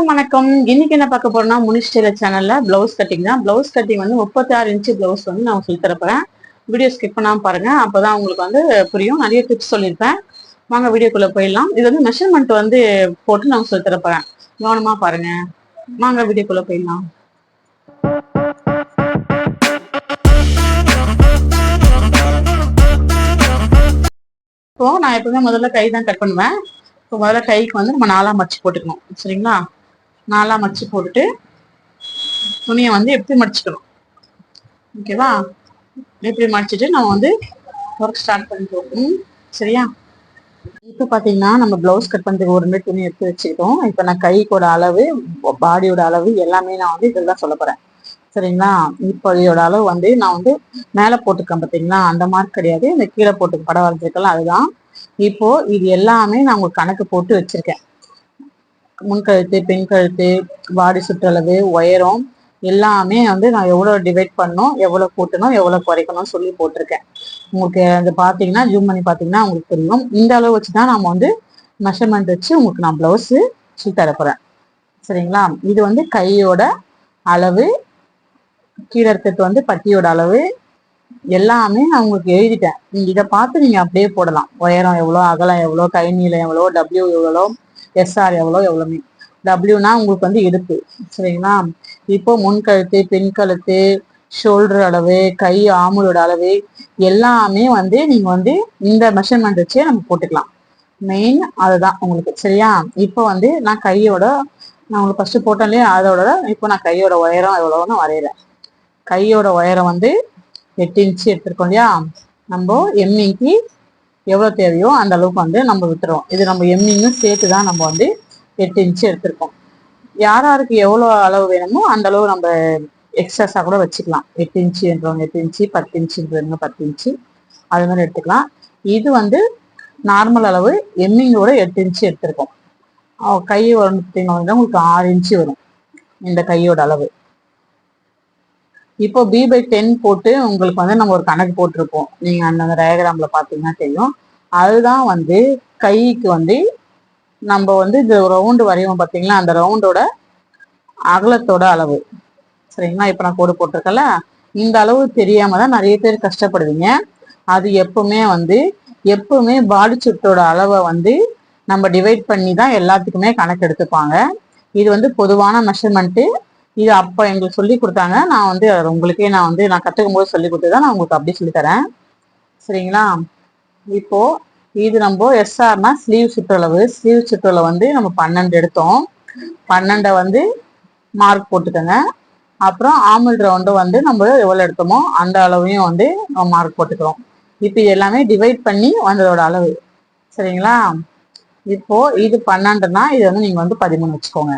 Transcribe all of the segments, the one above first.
வணக்கம். இன்னைக்கு என்ன பார்க்க போறோம்னா முனிஷ் டெய்லர் சேனல்ல பிளவுஸ் கட்டிங் தான். பிளவுஸ் கட்டிங் வந்து 36 இன்ச்சு பிளவுஸ் வந்து நான் சொல்லி தரப்போறேன். வீடியோ ஸ்கிப் பண்ணாம பாருங்க, அப்பதான் உங்களுக்கு வந்து புரியும். நிறைய டிப்ஸ் சொல்லியிருப்பேன். வாங்க வீடியோக்குள்ள போயிடலாம். இது வந்து மெஷர்மெண்ட் வந்து போட்டு நான் சொல்லி தரப்போறேன். கவனமா பாருங்க. வாங்க வீடியோக்குள்ள போயிடலாம். இப்போ நான் எப்பவுமே முதல்ல கை தான் கட் பண்ணுவேன். இப்போ முதல்ல கைக்கு வந்து நம்ம 4ஆ மடிச்சு போட்டுக்கணும். சரிங்களா? 4ஆ மடிச்சு போட்டுட்டு துணியை வந்து எப்படி மடிச்சுக்கணும், ஓகேவா? எப்படி மடிச்சுட்டு நம்ம வந்து ஒர்க் ஸ்டார்ட் பண்ணிக்குவோம். சரியா? இப்போ பாத்தீங்கன்னா நம்ம பிளவுஸ் கட் பண்றதுக்கு ஒரு துணி எடுத்து வச்சுக்கிட்டோம். இப்போ நான் கைக்கோட அளவு, பாடியோட அளவு எல்லாமே நான் வந்து இதெல்லாம் சொல்ல போறேன். சரிங்களா? இப்போ இதோட அளவு வந்து நான் வந்து மேலே போட்டுக்கேன் பார்த்தீங்களா, அந்த மார்க் கிடையாது. இந்த கீழே போட்டு படம் வரைஞ்சிருக்கலாம், அதுதான். இப்போ இது எல்லாமே நான் உங்களுக்கு கணக்கு போட்டு வச்சிருக்கேன். முன்கழுத்து, பெண் கழுத்து, பாடி சுற்றளவு, உயரம் எல்லாமே வந்து நான் எவ்வளவு டிவைட் பண்ணணும், எவ்வளவு கூட்டணும், எவ்வளவு குறைக்கணும் சொல்லி போட்டிருக்கேன். உங்களுக்கு அது பாத்தீங்கன்னா ஜூம் பண்ணி பாத்தீங்கன்னா உங்களுக்கு தெரியும். இந்த அளவு வச்சுதான் நம்ம வந்து மெஷர்மெண்ட் வச்சு உங்களுக்கு நான் பிளவுஸ் சொல்லி தரப்போறேன். சரிங்களா? இது வந்து கையோட அளவு, கீழே இருக்கிறது வந்து பட்டியோட அளவு எல்லாமே நான் உங்களுக்கு எழுதிட்டேன். நீங்க இதை பார்த்து நீங்க அப்படியே போடலாம். உயரம் எவ்வளோ, அகலம் எவ்வளோ, கை நீளம் எவ்வளோ, டபிள்யூ எவ்வளோ, எஸ்ஆர் எவ்வளோ, எவ்வளோமே. டபிள்யூனா உங்களுக்கு வந்து இடுப்பு. சரிங்களா? இப்போ முன்கழுத்து, பின் கழுத்து, ஷோல்டர் அளவு, கை ஆமுலோட அளவு எல்லாமே வந்து நீங்க வந்து இந்த மெஷர்மெண்ட் வச்சே நம்ம போட்டுக்கலாம். மெயின் அதுதான் உங்களுக்கு. சரியா? இப்போ வந்து நான் கையோட, நான் உங்களுக்கு ஃபர்ஸ்ட் போட்டேன் இல்லையா, அதோட இப்போ நான் கையோட உயரம் எவ்வளோன்னு வரைகிறேன். கையோட உயரம் வந்து 8 இன்ச்சு எடுத்திருக்கோம் இல்லையா. நம்ம எம்மிங்க்கு எவ்வளோ தேவையோ அந்த அளவுக்கு வந்து நம்ம விட்டுறோம். இது நம்ம எம்மிங்கும் சேர்த்து தான் நம்ம வந்து 8 இன்ச்சு எடுத்திருக்கோம். யாருக்கு எவ்வளோ அளவு வேணுமோ அந்த அளவு நம்ம எக்ஸ்ட்ராஸாக கூட வச்சுக்கலாம். 8 இன்ச்சுன்றவங்க 8 இன்ச்சு, 10 இன்ச்சுன்றவங்க 10 இன்ச்சு, அது மாதிரி எடுத்துக்கலாம். இது வந்து நார்மல் அளவு, எம்மிங்கோட 8 இன்ச்சு எடுத்திருக்கோம். கை பார்த்தீங்கன்னா உங்களுக்கு 6 இன்ச்சு வரும் இந்த கையோட அளவு. இப்போ B/10 போட்டு உங்களுக்கு வந்து நம்ம ஒரு கணக்கு போட்டிருப்போம். நீங்க அந்த டயக்ராம்ல பாத்தீங்கன்னா தெரியும். அதுதான் வந்து கைக்கு வந்து நம்ம வந்து இந்த ரவுண்டு வரைவோம் பார்த்தீங்களா, அந்த ரவுண்டோட அகலத்தோட அளவு. சரிங்களா? இப்போ நான் கோடு போட்டிருக்கல, இந்த அளவு தெரியாம தான் நிறைய பேர் கஷ்டப்படுவீங்க. அது எப்பவுமே பாடி சுட்டோட அளவை வந்து நம்ம டிவைட் பண்ணி தான் எல்லாத்துக்குமே கணக்கு எடுத்துப்பாங்க. இது வந்து பொதுவான மெஷர்மெண்ட்டு. இது அப்போ எங்களுக்கு சொல்லி கொடுத்தாங்க. நான் வந்து உங்களுக்கே நான் கற்றுக்கும் போது சொல்லி கொடுத்துதான் நான் உங்களுக்கு அப்படி சொல்லி தரேன். சரிங்களா? இப்போ இது நம்ம எஸ்ஆர்னா ஸ்லீவ் சுற்றளவு. ஸ்லீவ் சுற்றளவு வந்து நம்ம 12 எடுத்தோம். 12 வந்து மார்க் போட்டுக்கோங்க. அப்புறம் ஆமல் ரவுண்டு வந்து நம்ம எவ்வளோ எடுத்தோமோ அந்த அளவையும் வந்து நம்ம மார்க் போட்டுக்கிறோம். இப்போ இது எல்லாமே டிவைட் பண்ணி வந்ததோட அளவு. சரிங்களா? இப்போ இது 12னா இது வந்து நீங்க வந்து 13 வச்சுக்கோங்க.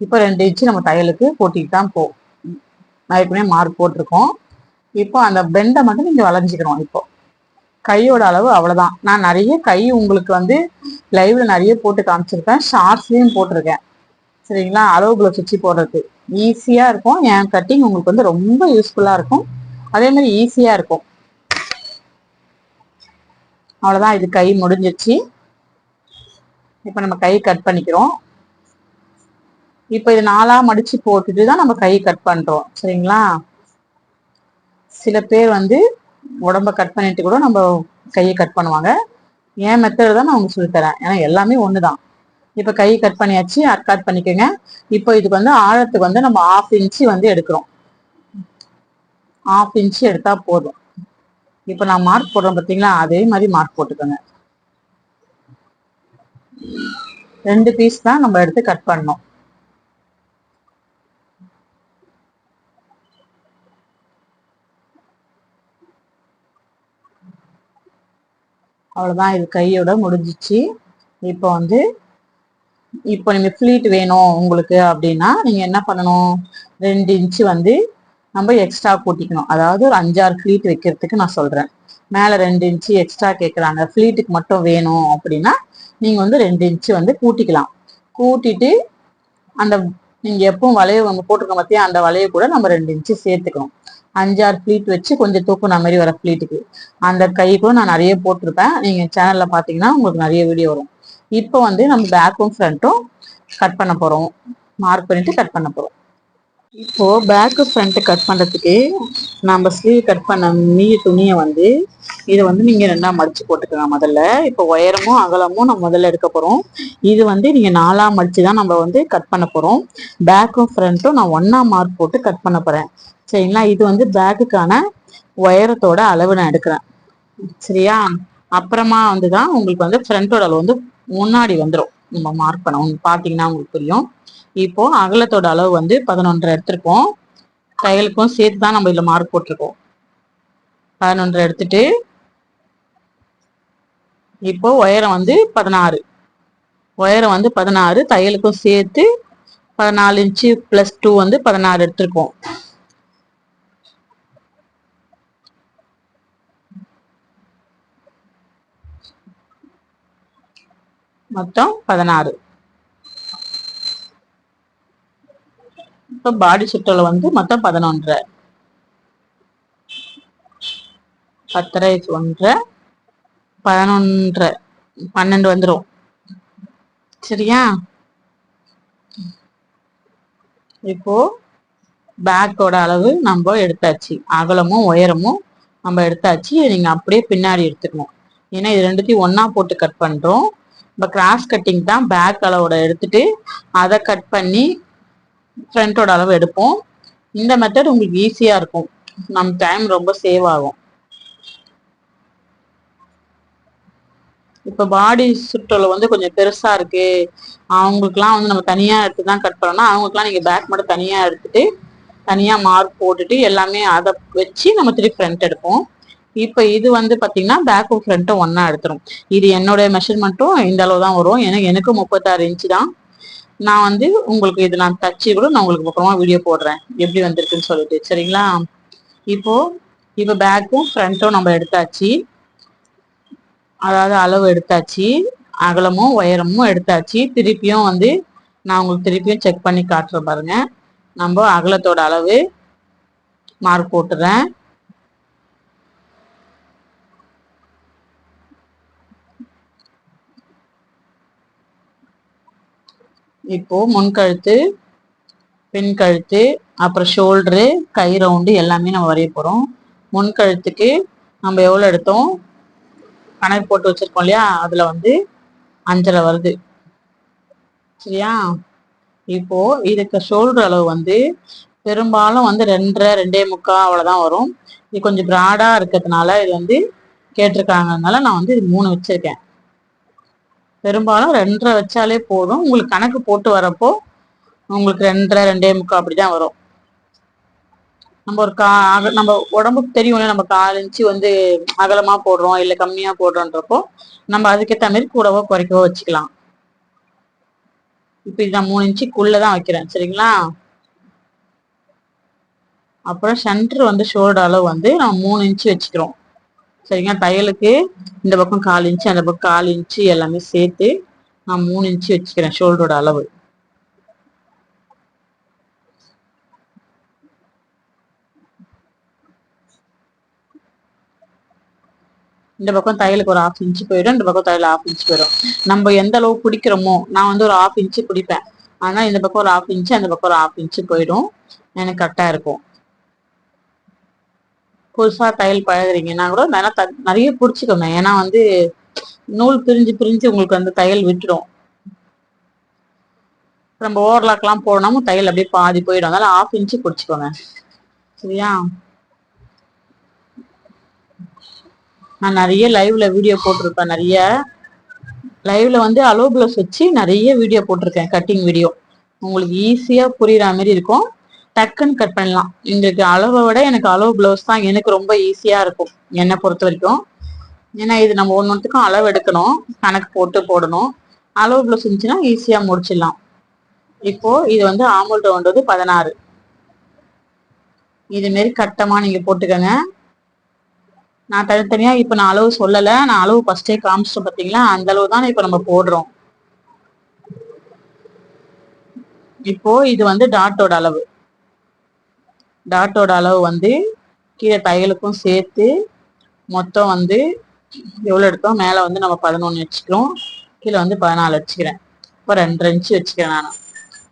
இப்போ 2 இன்ச்சு நம்ம தையலுக்கு போட்டிட்டு தான் நான் ஏற்கனவே மார்க் போட்டிருக்கோம். இப்போ அந்த பெண்டை மட்டும் நீங்க வளைஞ்சிக்கணும். இப்போ கையோட அளவு அவ்வளவுதான். நான் நிறைய கை உங்களுக்கு வந்து லைவ்ல நிறைய போட்டு காமிச்சிருக்கேன், ஷார்ட்ஸ்லயும் போட்டிருக்கேன். சரிங்களா? அளவு பிளவுஸ் வச்சு போடுறது ஈஸியா இருக்கும். என் கட்டிங் உங்களுக்கு வந்து ரொம்ப யூஸ்ஃபுல்லா இருக்கும். அதே மாதிரி ஈஸியா இருக்கும். அவ்வளவுதான். இது கை முடிஞ்சிருச்சு. இப்போ நம்ம கை கட் பண்ணிக்கிறோம். இப்போ இது 4ஆ மடிச்சு போட்டுட்டு தான் நம்ம கை கட் பண்றோம். சரிங்களா? சில பேர் வந்து உடம்ப கட் பண்ணிட்டு கூட நம்ம கையை கட் பண்ணுவாங்க. என் மெத்தட் தான் நான் உங்களுக்கு சொல்லி தரேன். ஏன்னா எல்லாமே ஒண்ணுதான். இப்ப கை கட் பண்ணியாச்சு, கட் பண்ணிக்கோங்க. இப்போ இதுக்கு வந்து ஆழத்துக்கு வந்து நம்ம 1/2 இன்ச்சு வந்து எடுக்கிறோம். 1/2 இன்ச்சு எடுத்தா போதும். இப்ப நான் மார்க் போடுறோம் பார்த்தீங்களா, அதே மாதிரி மார்க் போட்டுக்கோங்க. 2 பீஸ் தான் நம்ம எடுத்து கட் பண்ணோம். அவ்வளவுதான். இது கையோட முடிஞ்சிச்சு. இப்போ நீங்க ஃபிளீட் வேணும் உங்களுக்கு அப்படின்னா நீங்க என்ன பண்ணணும், 2 இன்ச்சு வந்து நம்ம எக்ஸ்ட்ரா கூட்டிக்கணும். அதாவது ஒரு 5-6 ஃபிளீட் வைக்கிறதுக்கு நான் சொல்றேன். மேல 2 இன்ச்சு எக்ஸ்ட்ரா கேட்குறாங்க, ஃபிளீட்டுக்கு மட்டும் வேணும் அப்படின்னா நீங்க வந்து 2 இன்ச்சு வந்து கூட்டிக்கலாம். கூட்டிட்டு அந்த நீங்க எப்பவும் வளைய நம்ம போட்டிருக்கோம் பார்த்தியா, அந்த வளைய கூட நம்ம 2 இன்ச்சு சேர்த்துக்கணும். 5-6 ஃபிளீட் வச்சு கொஞ்சம் தூக்குன மாதிரி வர ஃபிளீட்டுக்கு அந்த கை கூட நான் நிறைய போட்டிருப்பேன். நீங்க சேனல்ல பாத்தீங்கன்னா உங்களுக்கு நிறைய வீடியோ வரும். இப்போ வந்து நம்ம பேக்கும் ஃப்ரண்ட்டும் கட் பண்ண போறோம். மார்க் பண்ணிட்டு கட் பண்ண போறோம். இப்போ பேக்கு ஃப்ரண்ட் கட் பண்றதுக்கு நம்ம ஸ்லீவ் கட் பண்ண துணியை வந்து இதை வந்து நீங்க ரெண்டா மடிச்சு போட்டுக்கலாம் முதல்ல. இப்போ உயரமும் அகலமும் நம்ம முதல்ல எடுக்க போறோம். இது வந்து நீங்க நாலா மடிச்சு தான் நம்ம வந்து கட் பண்ண போறோம். பேக்கும் ஃப்ரண்ட்டும் நான் ஒன்னா மார்க் போட்டு கட் பண்ண போறேன். சரிங்களா? இது வந்து பேக்குக்கான உயரத்தோட அளவு நான் எடுக்கிறேன். சரியா? அப்புறமா வந்துதான் உங்களுக்கு வந்து ஃப்ரண்டோட அளவு வந்து முன்னாடி வந்துடும். நம்ம மார்க் பண்ண பாத்தீங்கன்னா உங்களுக்கு புரியும். இப்போ அகலத்தோட அளவு வந்து 11 எடுத்திருக்கோம். தையலுக்கும் சேர்த்து தான் நம்ம இதுல மார்க் போட்டிருக்கோம். 11 எடுத்துட்டு இப்போ உயரம் வந்து 16. உயரம் வந்து 16, தையலுக்கும் சேர்த்து 14 இன்ச்சு பிளஸ் 2 வந்து 16 எடுத்திருக்கோம். மொத்தம் 16. இப்போ பாடி சுற்றளவு வந்து மொத்தம் 11. 10 1 11 12 வந்துடும். சரியா? இப்போ பேக்கோட அளவு நம்ம எடுத்தாச்சு, அகலமும் உயரமும் நம்ம எடுத்தாச்சு. நீங்க அப்படியே பின்னாடி எடுத்துக்கணும். ஏன்னா இது ரெண்டுத்தையும் ஒன்னா போட்டு கட் பண்றோம். இப்போ கிராஸ் கட்டிங் தான் பேக் அளவோட எடுத்துட்டு அதை கட் பண்ணி ஃப்ரண்டோட அளவு எடுப்போம். இந்த மெத்தட் உங்களுக்கு ஈஸியா இருக்கும். நம்ம டைம் ரொம்ப சேவ் ஆகும். இப்ப பாடி சுற்றளவு வந்து கொஞ்சம் பெருசா இருக்கு, அவங்களுக்குலாம் வந்து நம்ம தனியா எடுத்துதான் கட் பண்ணோம்னா அவங்களுக்குலாம் நீங்க பேக் மட்டும் தனியா எடுத்துட்டு தனியா மார்க் போட்டுட்டு எல்லாமே அதை வச்சு நம்ம திருப்பி ஃப்ரண்ட் எடுப்போம். இப்ப இது வந்து பாத்தீங்கன்னா பேக்கும் ஃப்ரண்ட்டும் ஒன்னா எடுத்துரும். இது என்னோட மெஷர்மெண்ட்டும் இந்த அளவு தான் வரும். எனக்கு 36 இன்ச்சு தான். நான் வந்து உங்களுக்கு இது நான் தச்சு கூட நான் உங்களுக்கு அப்புறமா வீடியோ போடுறேன் எப்படி வந்திருக்குன்னு சொல்லிட்டு. சரிங்களா? இப்போ பேக்கும் ஃப்ரண்ட்டும் நம்ம எடுத்தாச்சு, அதாவது அளவு எடுத்தாச்சு, அகலமும் உயரமும் எடுத்தாச்சு. திருப்பியும் வந்து நான் உங்களுக்கு திருப்பியும் செக் பண்ணி காட்டுறேன் பாருங்க. நம்ம அகலத்தோட அளவு மார்க் போட்டுறேன். இப்போ முன்கழுத்து, பின் கழுத்து, அப்புறம் ஷோல்டரு, கை ரவுண்டு எல்லாமே நம்ம வரைய போறோம். முன்கழுத்துக்கு நம்ம எவ்வளவு எடுத்தோம் கணக்கு போட்டு வச்சிருக்கோம் இல்லையா, அதுல வந்து 5.5 வருது. சரியா? இப்போ இதுக்கு ஷோல்டர் அளவு வந்து பெரும்பாலும் வந்து 2.5 2.25 அவ்வளவுதான் வரும். இது கொஞ்சம் பிராடா இருக்கிறதுனால இது வந்து கேட்டிருக்காங்கனால நான் வந்து இது 3 வச்சிருக்கேன். பெரும்பாலும் 2.5 வச்சாலே போதும். உங்களுக்கு கணக்கு போட்டு வரப்போ உங்களுக்கு 2.5 2.25 அப்படிதான் வரும். நம்ம ஒரு நம்ம உடம்புக்கு தெரியும், நம்ம 4 இன்ச்சு வந்து அகலமா போடுறோம் இல்ல கம்மியா போடுறோன்றப்போ நம்ம அதுக்கேற்ற மாதிரி கூடவோ குறைக்கவோ வச்சுக்கலாம். இப்ப இது நான் 3 இன்ச்சுக்குள்ளதான் வைக்கிறேன். சரிங்களா? அப்புறம் சென்டர் வந்து ஷோல்டர் அளவு வந்து நம்ம 3 இன்ச்சு வச்சுக்கிறோம். சரிங்களா? தையலுக்கு இந்த பக்கம் 1/4 இன்ச்சு அந்த பக்கம் 1/4 இன்ச்சு எல்லாமே சேர்த்து நான் 3 இன்ச்சு வச்சுக்கிறேன் ஷோல்டரோட அளவு. இந்த பக்கம் தையலுக்கு ஒரு 1/2 இன்ச்சு போயிடும், இந்த பக்கம் தையல் 1/2 இன்ச்சு போயிடும். நம்ம எந்த அளவு பிடிக்கிறோமோ, நான் வந்து ஒரு 1/2 இன்ச்சு பிடிப்பேன். ஆனா இந்த பக்கம் ஒரு 1/2 இன்ச்சு அந்த பக்கம் ஒரு 1/2 இன்ச்சு போயிடும். எனக்கு கரெக்டா இருக்கும். புதுசா தையல் பழகுறீங்கன்னா கூட நிறைய பிடிச்சிக்கோங்க. ஏன்னா வந்து நூல் பிரிஞ்சு பிரிஞ்சு உங்களுக்கு வந்து தையல் விட்டுடும். நம்ம ஓவர்லாக் எல்லாம் போடணும், தையல் அப்படியே பாதி போயிடும். அதனால 1/2 இன்ச்சு பிடிச்சிக்கோங்க. சரியா? நான் நிறைய லைவ்ல வீடியோ போட்டிருப்பேன். நிறைய லைவ்ல வந்து அலோ பிளவுஸ் வச்சு நிறைய வீடியோ போட்டிருக்கேன், கட்டிங் வீடியோ. உங்களுக்கு ஈஸியா புரியுற மாதிரி இருக்கும். டக்குன்னு கட் பண்ணலாம். எங்களுக்கு அளவை விட எனக்கு அலோ பிளவுஸ் தான் எனக்கு ரொம்ப ஈஸியா இருக்கும் என்னை பொறுத்த வரைக்கும். ஏன்னா இது நம்ம ஒன்னொன்றுக்கும் அளவு எடுக்கணும், கணக்கு போட்டு போடணும். அளவு பிளவுஸ் இருந்துச்சுன்னா ஈஸியா முடிச்சிடலாம். இப்போ இது வந்து ஆம்பல் ரவுண்ட் வந்து 16. இது மாரி கட்டமா நீங்க போட்டுக்கோங்க. நான் தனித்தனியா இப்ப நான் அளவு சொல்லல, நான் அளவு ஃபர்ஸ்டே காமிச்சிட்டேன் பாத்தீங்களா, அந்த அளவு தான் இப்ப நம்ம போடுறோம். இப்போ இது வந்து டாட்டோட அளவு. டாட்டோட அளவு வந்து கீழே தையலுக்கும் சேர்த்து மொத்தம் வந்து எவ்வளவு எடுத்தோம், மேல வந்து நம்ம 11 வச்சுக்கிறோம், கீழே வந்து 14 வச்சுக்கிறேன். இப்போ 2.5 இன்ச்சு வச்சுக்கிறேன் நான்.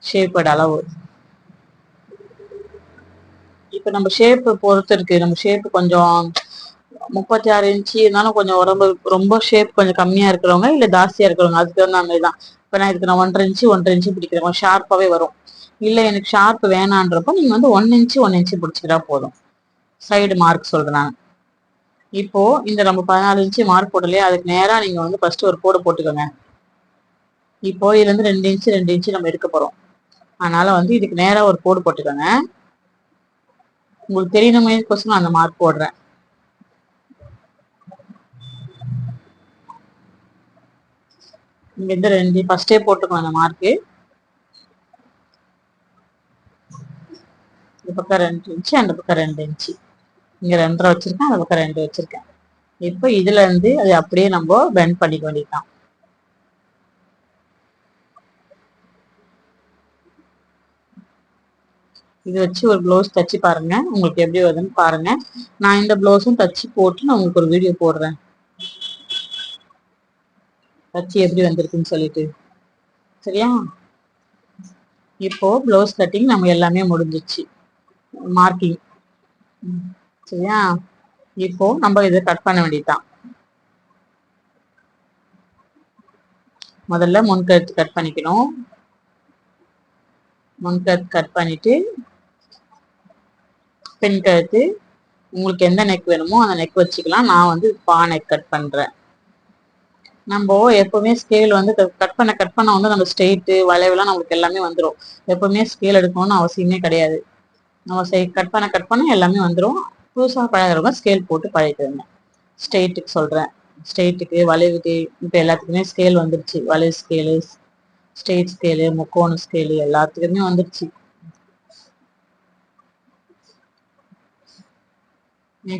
ஷேப்போட அளவு. இப்ப நம்ம ஷேப் பொறுத்து இருக்கு. நம்ம ஷேப் கொஞ்சம் 36 இன்ச்சு இருந்தாலும் கொஞ்சம் உடம்பு ரொம்ப ஷேப் கொஞ்சம் கம்மியா இருக்கிறவங்க இல்ல ஜாஸ்தியா இருக்கிறவங்க அதுக்கு தகுந்த மாதிரிதான். இப்ப நான் இதுக்கு நான் 1.5 இன்ச்சு பிடிக்கிறேன், ஷார்ப்பாவே வரும். இல்ல எனக்கு ஷார்ப் வேணான்றப்போ நீங்க வந்து 1 இன்ச்சு பிடிச்சிக்கிட்டா போதும். சைடு மார்க் சொல்றேன் நான். இப்போ இந்த நம்ம 14 இன்ச்சு மார்க் போடலையே, அதுக்கு நேரா நீங்க வந்து ஃபர்ஸ்ட் ஒரு கோடு போட்டுக்கோங்க. இப்போ இதுல இருந்து 2 இன்ச்சு நம்ம எடுக்க போறோம். அதனால வந்து இதுக்கு நேரா ஒரு கோடு போட்டுக்கோங்க. உங்களுக்கு தெரியணுமே கொஸ்டின் அந்த மார்க் போடுறேன். இங்க இருந்து 2 ஃபர்ஸ்டே போட்டுக்கோங்க அந்த மார்க்கு. இந்த பக்கம் 2 இன்ச்சு, அந்த பக்கம் 2 இன்ச்சு. இங்க 2.5 வச்சிருக்கேன், அந்த பக்கம் 2 வச்சிருக்கேன். இப்போ இதுல இருந்து அது அப்படியே நம்ம பெண்ட் பண்ணிக்க வேண்டியதுதான். இது வச்சு ஒரு ப்ளவுஸ் தச்சு பாருங்க, உங்களுக்கு எப்படி வருதுன்னு பாருங்க. நான் இந்த ப்ளவுஸும் தச்சு போட்டு நான் உங்களுக்கு ஒரு வீடியோ போடுறேன், தச்சு எப்படி வந்திருக்குன்னு சொல்லிட்டு. சரியா? இப்போ ப்ளவுஸ் கட்டிங் நம்ம எல்லாமே முடிஞ்சிச்சு, மார்க்கிங். சரியா? இப்போ நம்ம இதை கட் பண்ண வேண்டியதுதான். முதல்ல முன்கழுத்து கட் பண்ணிக்கணும். முன்கழுத்து கட் பண்ணிட்டு பின் கழுத்து உங்களுக்கு எந்த நெக் வேணுமோ அந்த நெக் வச்சுக்கலாம். நான் வந்து பா நெக் கட் பண்றேன். நம்ம எப்பவுமே ஸ்கேல் வந்து கட் பண்ண வந்து நம்ம ஸ்ட்ரெயிட்டு வளைவுலாம் நம்மளுக்கு எல்லாமே வந்துடும். எப்பவுமே ஸ்கேல் எடுக்கணும்னு அவசியமே கிடையாது. நம்ம கட் பண்ண எல்லாமே வந்துடும். புதுசாக பழகிறவங்க ஸ்கேல் போட்டு பழகிடுங்க. ஸ்ட்ரெயிட்டுக்கு சொல்றேன், ஸ்ட்ரெயிட்டுக்கு வளைவுக்கு இப்போ எல்லாத்துக்குமே ஸ்கேல் வந்துருச்சு. வளைவு ஸ்கேலு, ஸ்ட்ரெயிட் ஸ்கேலு, முக்கோண ஸ்கேலு எல்லாத்துக்குமே வந்துருச்சு.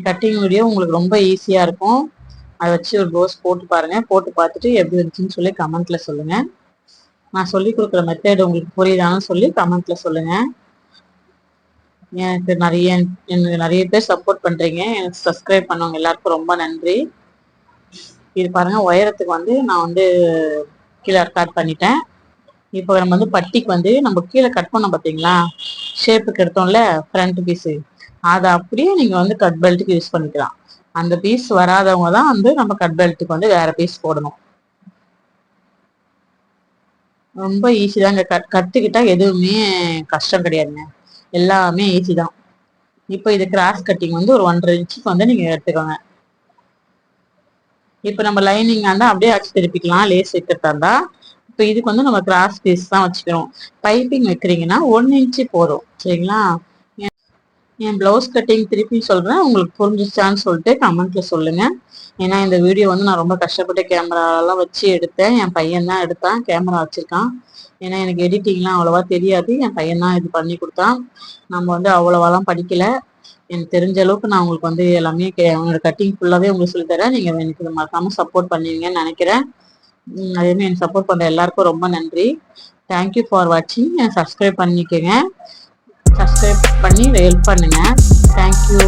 கட்டிங் வீடியோ உங்களுக்கு ரொம்ப ஈஸியா இருக்கும். அதை வச்சு ஒரு ப்ளவுஸ் போட்டு பாருங்க. போட்டு பார்த்துட்டு எப்படி இருந்துச்சுன்னு சொல்லி கமெண்ட்ல சொல்லுங்க. நான் சொல்லி கொடுக்குற மெத்தட் உங்களுக்கு புரியுதான்னு சொல்லி கமெண்ட்ல சொல்லுங்க. எனக்கு நிறைய பேர் சப்போர்ட் பண்றீங்க. எனக்கு சப்ஸ்கிரைப் பண்ணவங்க எல்லாருக்கும் ரொம்ப நன்றி. இது பாருங்க, உயரத்துக்கு வந்து நான் வந்து கீழே கட் பண்ணிட்டேன். இப்போ நம்ம வந்து பட்டிக்கு வந்து நம்ம கீழே கட் பண்ணோம் பார்த்தீங்களா, ஷேப்புக்கு எடுத்தோம்ல ஃப்ரண்ட் பீஸு, அதை அப்படியே நீங்க வந்து கட் பெல்ட்டுக்கு யூஸ் பண்ணிக்கலாம். அந்த பீஸ் வராதவங்க தான் வந்து நம்ம கட் பெல்ட்டுக்கு வந்து வேற பீஸ் போடணும். ரொம்ப ஈஸி தாங்க. கத்துக்கிட்டா எதுவுமே கஷ்டம் கிடையாதுங்க, எல்லாமே ஈஸி தான். இப்போ இது கிராஸ் கட்டிங் வந்து ஒரு 1.5 இன்ச்சுக்கு வந்து நீங்க எடுத்துக்கோங்க. இப்போ நம்ம லைனிங் இருந்தா அப்படியே அச்சு திருப்பிக்கலாம், லேஸ் வைக்கிறதா இருந்தா. இப்போ இதுக்கு வந்து நம்ம கிராஸ் பீஸ் தான் வச்சுக்கிறோம். பைப்பிங் வைக்கிறீங்கன்னா 1 இன்ச்சு போதும். சரிங்களா? என் பிளவுஸ் கட்டிங் திருப்பி சொல்றேன், உங்களுக்கு புரிஞ்சிச்சான்னு சொல்லிட்டு கமெண்ட்ல சொல்லுங்க. ஏன்னா இந்த வீடியோ வந்து நான் ரொம்ப கஷ்டப்பட்டு கேமராலாம் வச்சு எடுத்தேன். என் பையன் தான் எடுத்தான், கேமரா வச்சிருக்கான். ஏன்னா எனக்கு எடிட்டிங்லாம் அவ்வளவா தெரியாது. என் பையன் தான் இது பண்ணி கொடுத்தான். நம்ம வந்து அவ்வளவாலாம் படிக்கல. எனக்கு தெரிஞ்ச அளவுக்கு நான் உங்களுக்கு வந்து எல்லாமே உங்களோட கட்டிங் ஃபுல்லாவே உங்களுக்கு சொல்லி தரேன். நீங்க எனக்கு மறக்காம சப்போர்ட் பண்ணுவீங்கன்னு நினைக்கிறேன். அதே மாதிரி எனக்கு சப்போர்ட் பண்ற எல்லாருக்கும் ரொம்ப நன்றி. தேங்க்யூ ஃபார் வாட்சிங். சப்ஸ்கிரைப் பண்ணிக்கோங்க, சப்ஸ்கிரைப் பண்ணி ஹெல்ப் பண்ணுங்க. தேங்க்யூ.